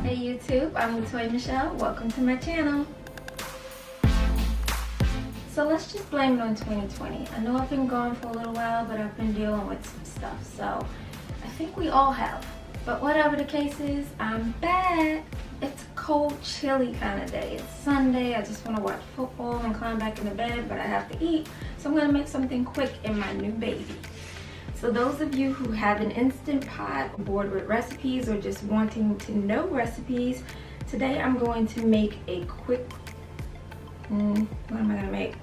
Hey YouTube, I'm Latoya Michelle. Welcome to my channel. So let's just blame it on 2020. I know I've been gone for a little while, but I've been dealing with some stuff. So I think we all have. But whatever the case is, I'm back. It's a cold, chilly kind of day. It's Sunday. I just want to watch football and climb back into bed, but I have to eat. So I'm going to make something quick in my new baby. So those of you who have an Instant Pot, bored with recipes, or just wanting to know recipes, today I'm going to make a quick, what am I going to make?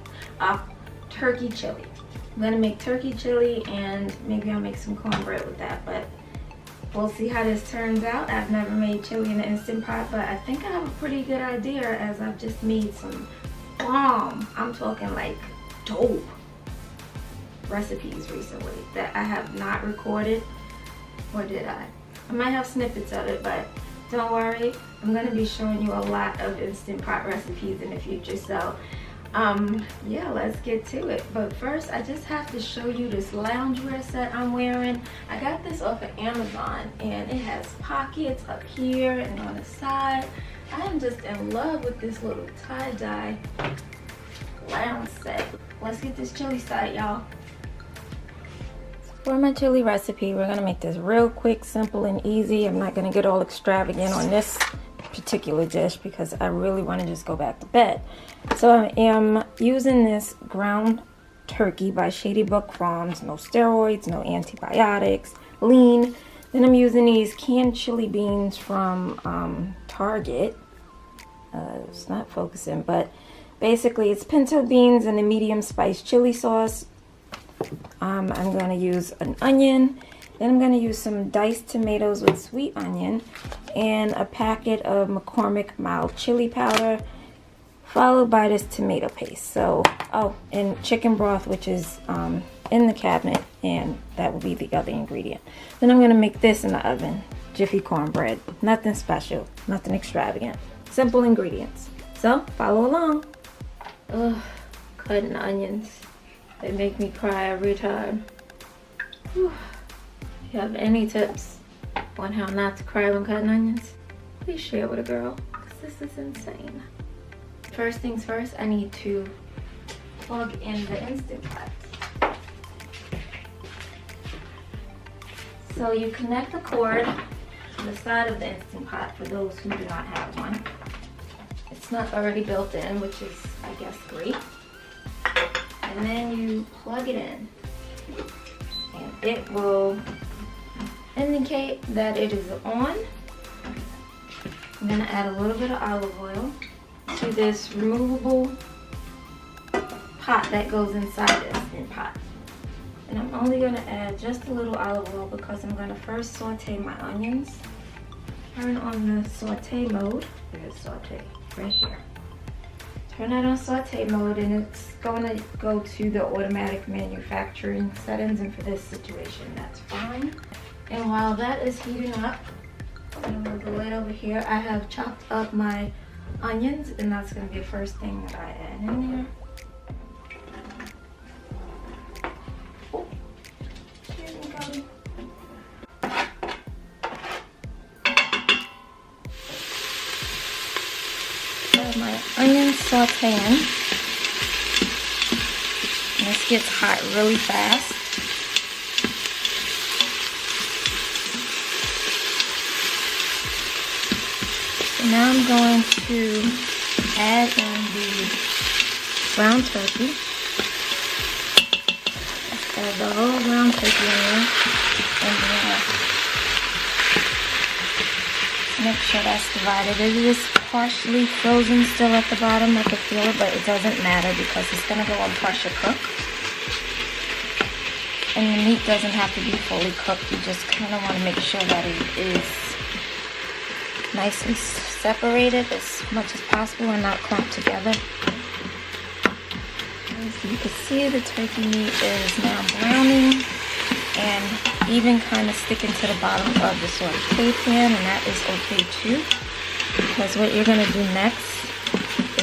Turkey chili. I'm going to make turkey chili and maybe I'll make some cornbread with that, but we'll see how this turns out. I've never made chili in the Instant Pot, but I think I have a pretty good idea as I've just made some bomb, I'm talking like dope recipes recently that I have not recorded, or did I? I might have snippets of it, but don't worry, I'm going to be showing you a lot of Instant Pot recipes in the future. So yeah, let's get to it. But first I just have to show you this loungewear set I'm wearing. I got this off of Amazon and it has pockets up here and on the side. I am just in love with this little tie-dye lounge set. Let's get this chili started, y'all. For my chili recipe, we're gonna make this real quick, simple, and easy. I'm not gonna get all extravagant on this particular dish because I really want to just go back to bed. So I am using this ground turkey by Shady Brook Farms. No steroids, no antibiotics, lean. Then I'm using these canned chili beans from Target. It's not focusing, but basically it's pinto beans and a medium spice chili sauce. I'm going to use an onion, then I'm going to use some diced tomatoes with sweet onion, and a packet of McCormick mild chili powder, followed by this tomato paste. So, oh, and chicken broth, which is in the cabinet, and that will be the other ingredient. Then I'm going to make this in the oven. Jiffy cornbread. Nothing special, nothing extravagant. Simple ingredients. So, follow along. Ugh, cutting onions. They make me cry every time. Whew. If you have any tips on how not to cry when cutting onions, please share with a girl, because this is insane. First things first, I need to plug in the Instant Pot. So you connect the cord to the side of the Instant Pot for those who do not have one. It's not already built in, which is, I guess, great. And then you plug it in, and it will indicate that it is on. I'm going to add a little bit of olive oil to this removable pot that goes inside the Instant Pot. And I'm only going to add just a little olive oil because I'm going to first saute my onions. Turn on the saute mode. There's saute right here. Turn that on saute mode, and it's going to go to the automatic manufacturing settings, and for this situation that's fine. And while that is heating up, I'm going to move the lid over here. I have chopped up my onions, and that's going to be the first thing that I add in there. Oh, excuse me, Cody. My onions sauteing. And this gets hot really fast. So now I'm going to add in the ground turkey. Add the whole ground turkey in there. And then make sure that's divided. It is partially frozen still at the bottom. I can feel it, but it doesn't matter because it's going to go on pressure cook. And the meat doesn't have to be fully cooked. You just kind of want to make sure that it is nicely separated as much as possible and not clumped together. As you can see, the turkey meat is now browning and even kind of sticking to the bottom of the saute pan, and that is okay too, because what you're going to do next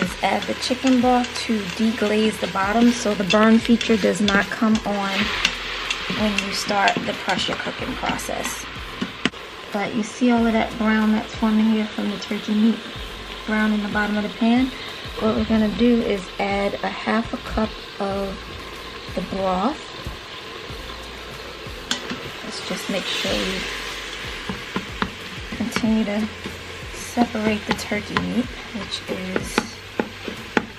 is add the chicken broth to deglaze the bottom so the burn feature does not come on when you start the pressure cooking process. But you see all of that brown that's forming here from the turkey meat brown in the bottom of the pan? What we're gonna do is add a half a cup of the broth. Let's just make sure we continue to separate the turkey meat, which is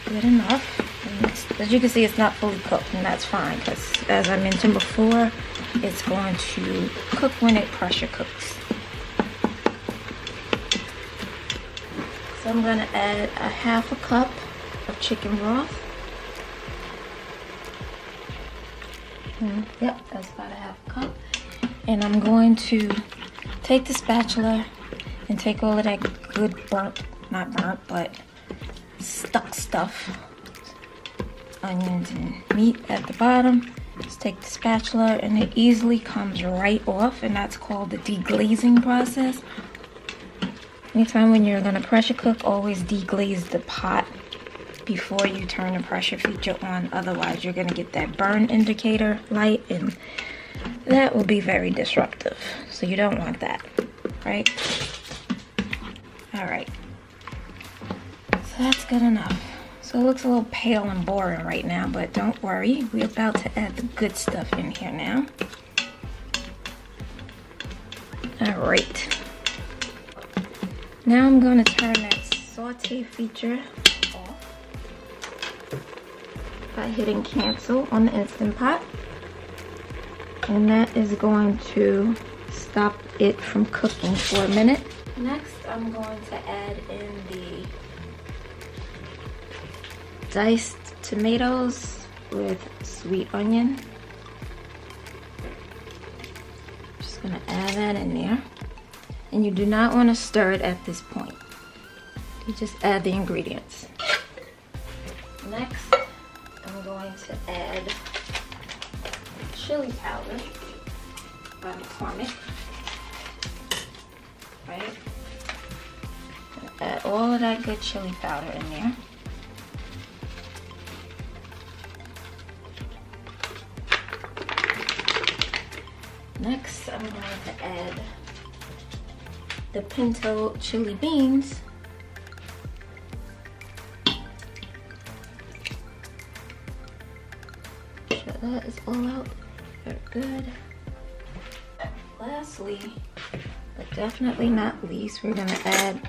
good enough. And as you can see, it's not fully cooked, and that's fine because, as I mentioned before, it's going to cook when it pressure cooks. So I'm going to add a half a cup of chicken broth. Yep, that's about a half a cup. And I'm going to take the spatula and take all of that good not burnt, but stuck stuff, onions and meat at the bottom. Just take the spatula and it easily comes right off, and that's called the deglazing process. Anytime when you're gonna pressure cook, always deglaze the pot before you turn the pressure feature on. Otherwise, you're gonna get that burn indicator light, and that will be very disruptive. So you don't want that, right? All right, so that's good enough. So it looks a little pale and boring right now, but don't worry, we're about to add the good stuff in here now. All right. Now I'm going to turn that saute feature off by hitting cancel on the Instant Pot. And that is going to stop it from cooking for a minute. Next, I'm going to add in the diced tomatoes with sweet onion. Just going to add that in there. And you do not want to stir it at this point. You just add the ingredients. Next, I'm going to add chili powder by McCormick. Right? Add all of that good chili powder in there. Next, I'm going to add the pinto chili beans. So that is all out. Very good. Lastly, but definitely not least, we're gonna add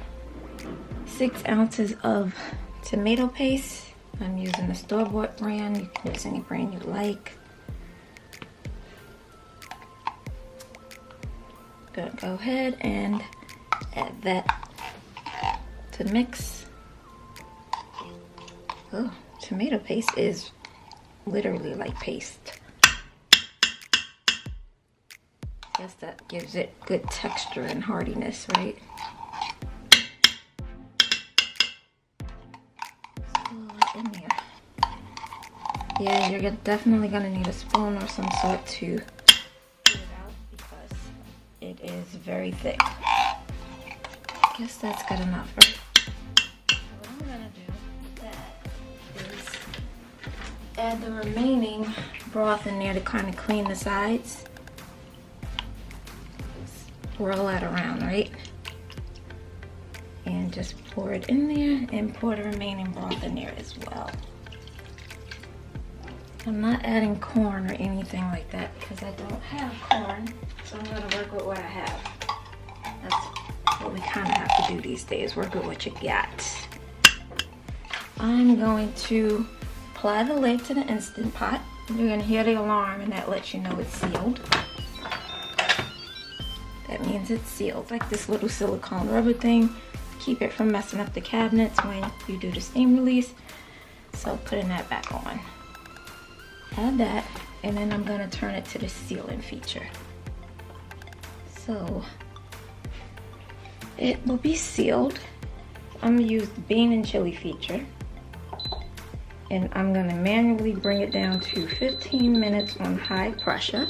6 ounces of tomato paste. I'm using the store-bought brand. You can use any brand you like. Gonna go ahead and add that to mix. Oh, tomato paste is literally like paste. Guess that gives it good texture and hardiness, right? So in there. Yeah, you're definitely gonna need a spoon or some sort to get it out because it is very thick. Guess that's good enough, right? So what I'm gonna do with that is add the remaining broth in there to kind of clean the sides. Swirl that around, right? And just pour it in there and pour the remaining broth in there as well. I'm not adding corn or anything like that because I don't have corn, so I'm gonna work with what I have. That's what we kind of have to do these days, work with what you got. I'm going to apply the lid to the Instant Pot. You're gonna hear the alarm and that lets you know it's sealed. That means it's sealed, like this little silicone rubber thing. Keep it from messing up the cabinets when you do the steam release. So putting that back on. Add that, and then I'm gonna turn it to the sealing feature. So it will be sealed. I'm gonna use the bean and chili feature. And I'm gonna manually bring it down to 15 minutes on high pressure.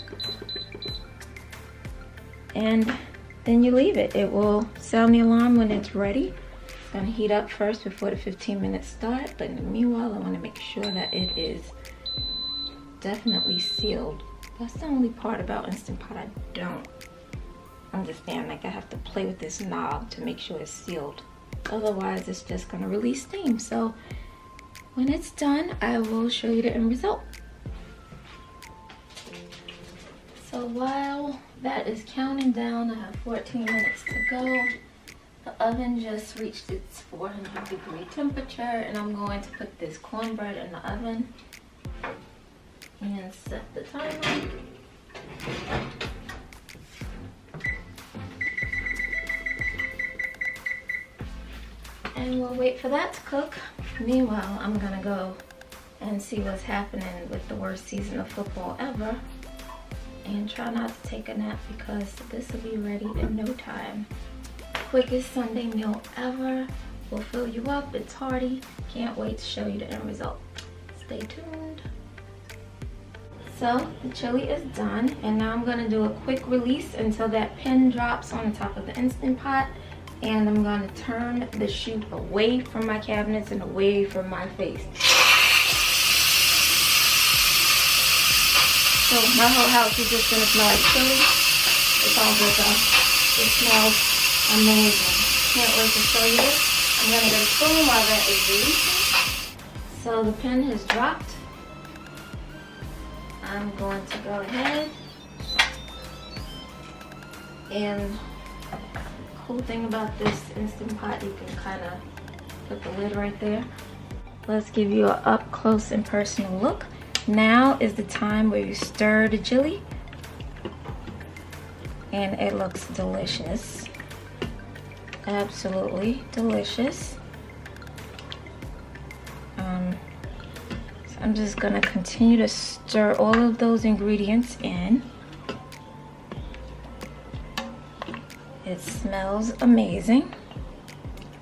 And then you leave it. It will sound the alarm when it's ready. It's gonna heat up first before the 15 minutes start, but in the meanwhile, I wanna make sure that it is definitely sealed. That's the only part about Instant Pot I don't understand, like I have to play with this knob to make sure it's sealed. Otherwise, it's just gonna release steam. So when it's done, I will show you the end result. So while that is counting down, I have 14 minutes to go. The oven just reached its 400-degree temperature, and I'm going to put this cornbread in the oven and set the timer. And we'll wait for that to cook. Meanwhile, I'm gonna go and see what's happening with the worst season of football ever, and try not to take a nap because this will be ready in no time. Quickest Sunday meal ever. Will fill you up. It's hearty. Can't wait to show you the end result. Stay tuned. So the chili is done, and now I'm gonna do a quick release until that pin drops on the top of the Instant Pot, and I'm gonna turn the chute away from my cabinets and away from my face. So my whole house is just gonna smell like chili. It's all good though. It smells amazing. Can't wait to show you this. I'm gonna get a spoon while that is releasing. So the pin has dropped. I'm going to go ahead, and cool thing about this Instant Pot, you can kind of put the lid right there. Let's give you an up close and personal look. Now is the time where you stir the chili, and it looks delicious. Absolutely delicious. So I'm just gonna continue to stir all of those ingredients in. It smells amazing.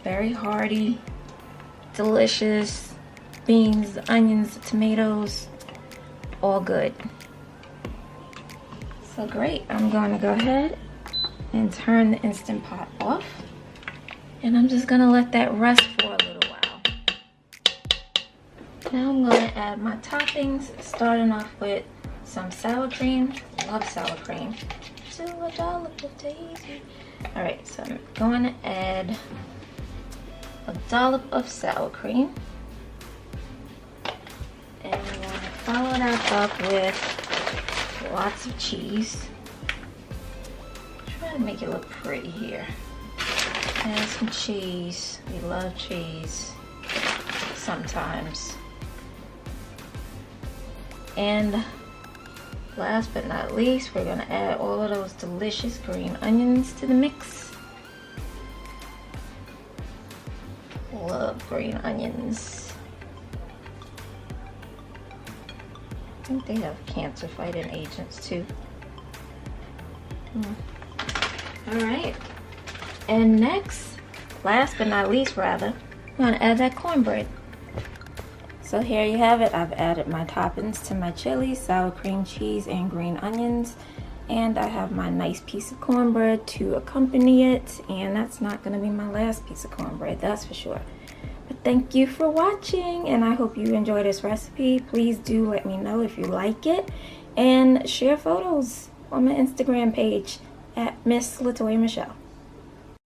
Very hearty, delicious. Beans, onions, tomatoes, all good. So great. I'm going to go ahead and turn the Instant Pot off. And I'm just going to let that rest for a little while. Now I'm going to add my toppings, starting off with some sour cream. Love sour cream. To a dollop of daisy. Alright, so I'm going to add a dollop of sour cream. And I'm going to follow that up with lots of cheese. Try to make it look pretty here. Add some cheese. We love cheese sometimes. And last but not least, we're going to add all of those delicious green onions to the mix. Love green onions. I think they have cancer fighting agents too. Alright. And next, last but not least rather, I'm going to add that cornbread. So here you have it. I've added my toppings to my chili, sour cream, cheese, and green onions. And I have my nice piece of cornbread to accompany it. And that's not going to be my last piece of cornbread, that's for sure. But thank you for watching, and I hope you enjoy this recipe. Please do let me know if you like it. And share photos on my Instagram page at Miss Latoya Michelle.